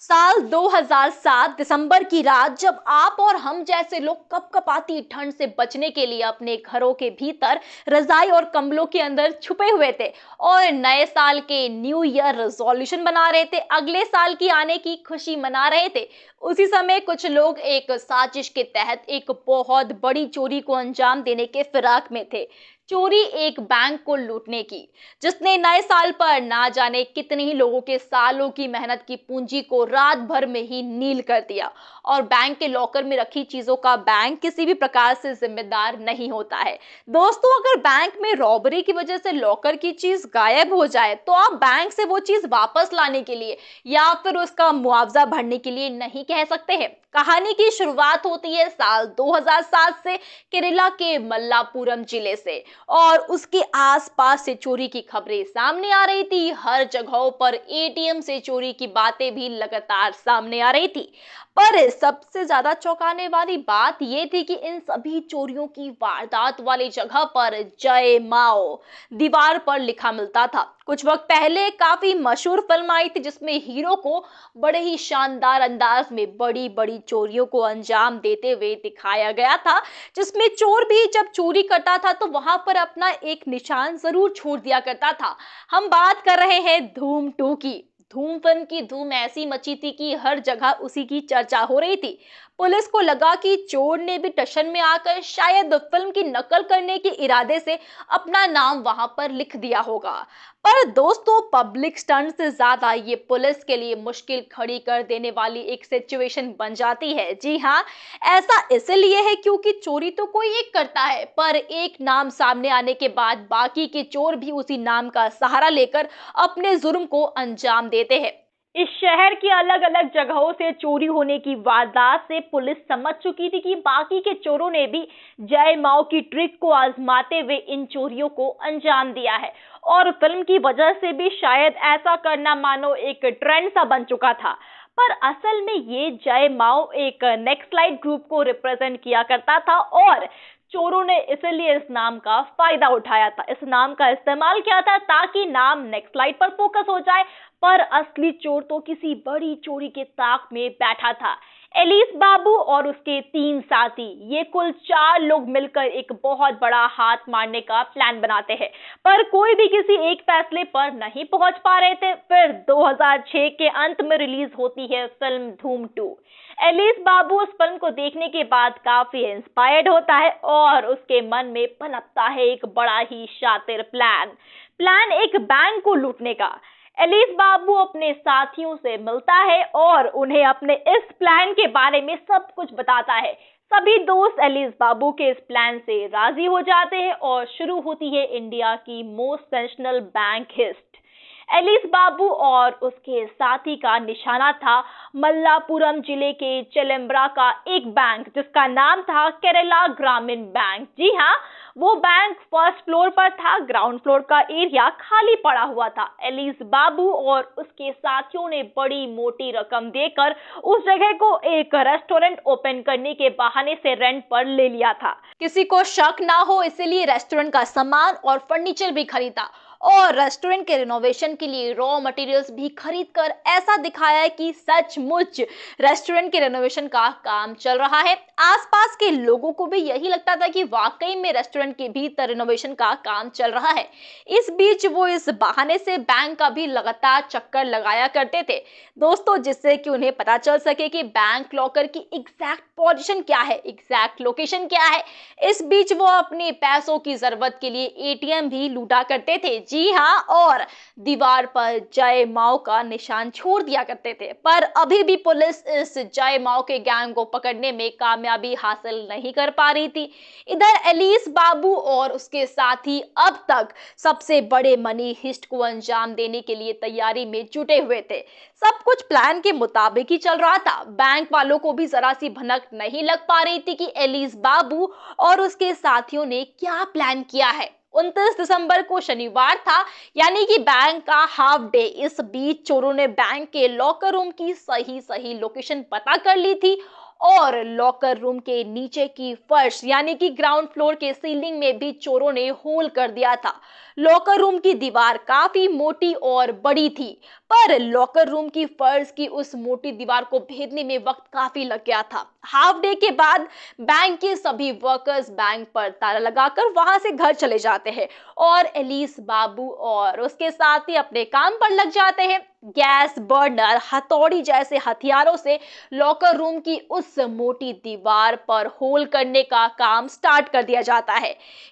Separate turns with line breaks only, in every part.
साल 2007 दिसंबर की रात जब आप और हम जैसे लोग कपकपाती ठंड से बचने के लिए अपने घरों के भीतर रजाई और कंबलों के अंदर छुपे हुए थे और नए साल के न्यू ईयर रेजोल्यूशन बना रहे थे, अगले साल की आने की खुशी मना रहे थे। उसी समय कुछ लोग एक साजिश के तहत एक बहुत बड़ी चोरी को अंजाम देने के फिराक में थे। चोरी एक बैंक को लूटने की, जिसने नए साल पर ना जाने कितने ही लोगों के सालों की मेहनत की पूंजी को रात भर में ही नील कर दिया। और बैंक के लॉकर में रखी चीजों का बैंक किसी भी प्रकार से जिम्मेदार नहीं होता है। दोस्तों, अगर बैंक में रॉबरी की वजह से लॉकर की चीज गायब हो जाए तो आप बैंक से वो चीज वापस लाने के लिए या फिर उसका मुआवजा भरने के लिए नहीं कह सकते हैं। कहानी की शुरुआत होती है साल 2007 से, केरला के मल्लापुरम जिले से। और उसके आसपास से चोरी की खबरें सामने आ रही थी। हर जगहों पर एटीएम से चोरी की बातें भी लगातार सामने आ रही थी। पर सबसे ज्यादा चौंकाने वाली बात यह थी कि इन सभी चोरियों की वारदात वाली जगह पर जय माओ दीवार पर लिखा मिलता था। कुछ वक्त पहले काफी मशहूर फिल्म आई थी जिसमें हीरो को बड़े ही शानदार अंदाज में बड़ी बड़ी चोरियों को अंजाम देते हुए दिखाया गया था, जिसमें चोर भी जब चोरी करता था तो वहां पर अपना एक निशान जरूर छोड़ दिया करता था। हम बात कर रहे हैं धूम 2 की। धूम फिल्म की धूम ऐसी मची थी कि हर जगह उसी की चर्चा हो रही थी। पुलिस को लगा कि चोर ने भी टशन में आकर शायद फिल्म की नकल करने के इरादे से अपना नाम वहां पर लिख दिया होगा। पर दोस्तों, पब्लिक स्टंट से ज्यादा ये पुलिस के लिए मुश्किल खड़ी कर देने वाली एक सिचुएशन बन जाती है। जी हाँ, ऐसा इसलिए है क्योंकि चोरी तो कोई एक करता है, पर एक नाम सामने आने के बाद बाकी के चोर भी उसी नाम का सहारा लेकर अपने जुर्म को अंजाम देते हैं। इस शहर की अलग अलग जगहों से चोरी होने की वारदात से पुलिस समझ चुकी थी कि बाकी के चोरों ने भी जय माओ की ट्रिक को आजमाते हुए इन चोरियों को अंजाम दिया है। और फिल्म की वजह से भी शायद ऐसा करना मानो एक ट्रेंड सा बन चुका था। पर असल में ये जय माओ एक नेक्सलाइट ग्रुप को रिप्रेजेंट किया करता था और चोरों ने इसलिए इस नाम का फायदा उठाया था। इस नाम का इस्तेमाल किया था ताकि नाम नेक्सलाइट पर फोकस हो जाए, पर असली चोर तो किसी बड़ी चोरी के ताक में बैठा था। एलिस बाबू और उसके 3 साथी, ये कुल 4 लोग मिलकर एक बहुत बड़ा हाथ मारने का प्लान बनाते हैं, पर कोई भी किसी एक फैसले पर नहीं पहुंच पा रहे थे। फिर 2006 के अंत में रिलीज होती है फिल्म धूम 2। एलिस बाबू उस फिल्म को देखने के बाद काफी इंस्पायर्ड होता है और उसके मन में पनपता है एक बड़ा ही शातिर प्लान एक बैंक को लूटने का। एलिस बाबू अपने साथियों से मिलता है और उन्हें अपने इस प्लान के बारे में सब कुछ बताता है। सभी दोस्त एलिस बाबू के इस प्लान से राजी हो जाते हैं और शुरू होती है इंडिया की most sensational bank heist. Alice Babu और उसके साथी का निशाना था मल्लापुरम जिले के चेलेम्ब्रा का एक बैंक जिसका नाम था केरला ग्रामीण बैंक। जी हाँ, वो बैंक फर्स्ट फ्लोर पर था। ग्राउंड फ्लोर का एरिया खाली पड़ा हुआ था। एलिस बाबू और उसके साथियों ने बड़ी मोटी रकम देकर उस जगह को एक रेस्टोरेंट ओपन करने के बहाने से रेंट पर ले लिया था। किसी को शक ना हो इसलिए रेस्टोरेंट का सामान और फर्नीचर भी खरीदा और रेस्टोरेंट के रिनोवेशन के लिए रॉ मटेरियल्स भी खरीद कर ऐसा दिखाया है कि सचमुच रेस्टोरेंट के रिनोवेशन का काम चल रहा है। आसपास के लोगों को भी यही लगता था कि वाकई में रेस्टोरेंट के भीतर रिनोवेशन का काम चल रहा है। इस बीच वो इस बहाने से बैंक का भी लगातार चक्कर लगाया करते थे दोस्तों, जिससे कि उन्हें पता चल सके कि बैंक लॉकर की एग्जैक्ट पोजीशन क्या है, एग्जैक्ट लोकेशन क्या है। इस बीच वो अपने पैसों की जरूरत के लिए एटीएम भी लूटा करते थे। जी हाँ, और दीवार पर जय माओ का निशान छोड़ दिया करते थे। पर अभी भी पुलिस इस जय माओ के गैंग को पकड़ने में कामयाबी हासिल नहीं कर पा रही थी। इधर एलिस बाबू और उसके साथी अब तक सबसे बड़े मनी हिस्ट को अंजाम देने के लिए तैयारी में जुटे हुए थे। सब कुछ प्लान के मुताबिक ही चल रहा था। बैंक वालों को भी जरा सी भनक नहीं लग पा रही थी कि एलिस बाबू और उसके साथियों ने क्या प्लान किया है। 29 दिसंबर को शनिवार था, यानी कि बैंक का हाफ डे। इस बीच चोरों ने बैंक के लॉकर रूम की सही लोकेशन पता कर ली थी और लॉकर रूम के नीचे की फर्श यानी कि ग्राउंड फ्लोर के सीलिंग में भी चोरों ने होल कर दिया था। लॉकर रूम की दीवार काफी मोटी और बड़ी थी, पर लॉकर रूम की फर्श की उस मोटी दीवार को भेदने में वक्त काफी लग गया था। हाफ डे के बाद बैंक के सभी वर्कर्स बैंक पर ताला लगाकर वहां से घर चले जाते हैं और एलिस बाबू और उसके साथी अपने काम पर लग जाते हैं। गैस बर्नर, हथौड़ी जैसे हथियारों से लॉकर रूम की उस मोटी दीवार पर होल करने का काम स्टार्ट कर दिया जाता है।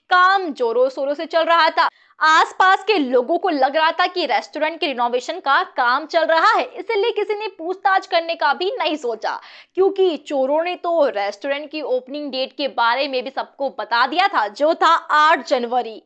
काम जोरों शोरों से चल रहा था। आसपास के लोगों को लग रहा था कि रेस्टोरेंट के रिनोवेशन का काम चल रहा है, इसलिए किसी ने पूछताछ करने का भी नहीं सोचा, क्योंकि चोरों ने तो रेस्टोरेंट की ओपनिंग डेट के बारे में भी सबको बता दिया था, जो था 8 जनवरी।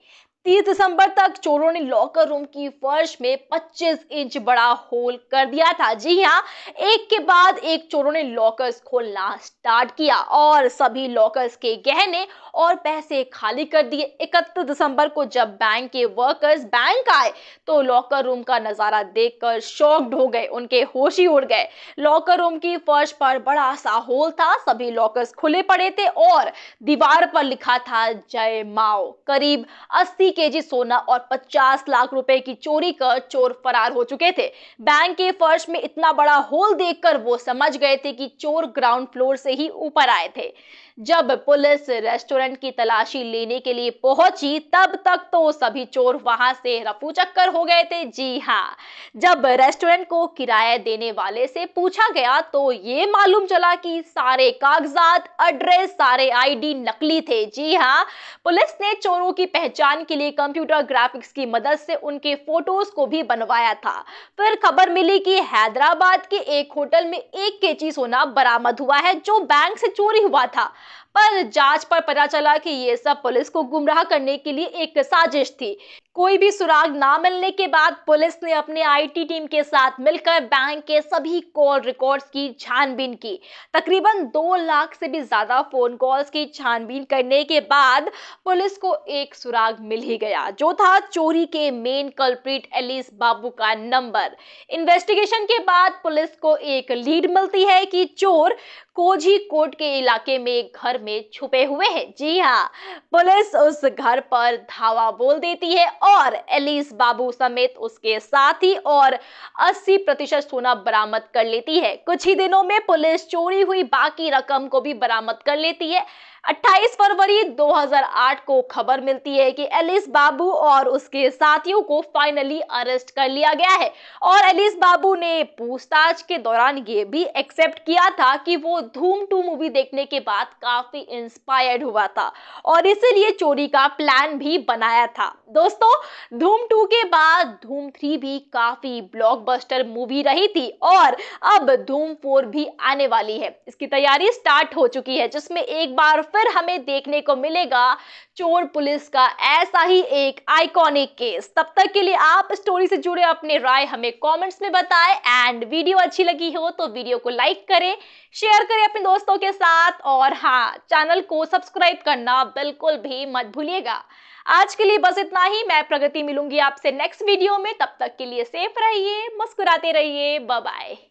30 दिसंबर तक चोरों ने लॉकर रूम की फर्श में 25 इंच बड़ा होल कर दिया था। जी हाँ, एक के बाद एक चोरों ने लॉकर्स खोलना स्टार्ट किया और सभी लॉकर्स के गहने और पैसे खाली कर दिए। 31 दिसंबर को जब बैंक के वर्कर्स बैंक आए तो लॉकर रूम का नजारा देखकर शॉक्ड हो गए, उनके होश ही उड़ गए। लॉकर रूम की फर्श पर बड़ा सा होल था, सभी लॉकर्स खुले पड़े थे और दीवार पर लिखा था जय माओ। करीब 80 केजी सोना और 50 लाख रुपए की चोरी कर चोर फरार हो चुके थे। बैंक के फर्श में इतना बड़ा होल देखकर वो समझ गए थे कि चोर ग्राउंड फ्लोर से ही ऊपर आए थे। जब पुलिस रेस्टोरेंट की तलाशी लेने के लिए पहुंची तब तक तो सभी चोर वहां से रफू चक्कर हो गए थे। जी हाँ, जब रेस्टोरेंट को किराया देने वाले से पूछा गया तो ये मालूम चला कि सारे कागजात, एड्रेस, सारे आईडी नकली थे। जी हाँ, पुलिस ने चोरों की पहचान के लिए कंप्यूटर ग्राफिक्स की मदद से उनके फोटोज को भी बनवाया था। फिर खबर मिली कि हैदराबाद के एक होटल में 1 केजी सोना बरामद हुआ है, जो बैंक से चोरी हुआ था। पर जांच पर पता चला कि ये सब पुलिस को गुमराह करने के लिए एक साजिश थी। कोई भी सुराग ना मिलने के बाद पुलिस ने अपने आईटी टीम के साथ मिलकर बैंक के सभी कॉल रिकॉर्ड्स की छानबीन की। तकरीबन 2 लाख से भी ज्यादा फोन कॉल्स की छानबीन करने के बाद पुलिस को एक सुराग मिल ही गया, जो था चोरी के मेन कल्प्रिट एलिस बाबू का नंबर। इन्वेस्टिगेशन के बाद पुलिस को एक लीड मिलती है कि चोर कोझीकोड के इलाके में एक घर में छुपे हुए हैं। जी हाँ, पुलिस उस घर पर धावा बोल देती है और एलिस बाबू समेत उसके साथी और 80% सोना बरामद कर लेती है। कुछ ही दिनों में पुलिस चोरी हुई बाकी रकम को भी बरामद कर लेती है। 28 फरवरी 2008 को खबर मिलती है कि एलिस बाबू और उसके साथियों को फाइनली अरेस्ट कर लिया गया है और एलिस बाबू ने पूछताछ के दौरान ये भी एक्सेप्ट किया था कि वो धूम 2 मूवी देखने के बाद काफी इंस्पायर्ड हुआ था और इसीलिए चोरी का प्लान भी बनाया था। दोस्तों, धूम 2 के बाद धूम 3 भी काफी ब्लॉकबस्टर मूवी रही थी और अब धूम 4 भी आने वाली है। इसकी तैयारी स्टार्ट हो चुकी है, जिसमें एक बार फिर हमें देखने को मिलेगा चोर पुलिस का ऐसा ही एक आइकॉनिक केस। तब तक के लिए आप स्टोरी से जुड़े अपने राय हमें कमेंट्स में बताएं एंड वीडियो अच्छी लगी हो तो वीडियो को लाइक करें, शेयर करें अपने दोस्तों के साथ और हाँ, चैनल को सब्सक्राइब करना बिल्कुल भी मत भूलिएगा। आज के लिए बस इतना ही। मैं प्रगति मिलूंगी आपसे नेक्स्ट वीडियो में। तब तक के लिए सेफ रहिए, मुस्कुराते रहिए। Bye bye.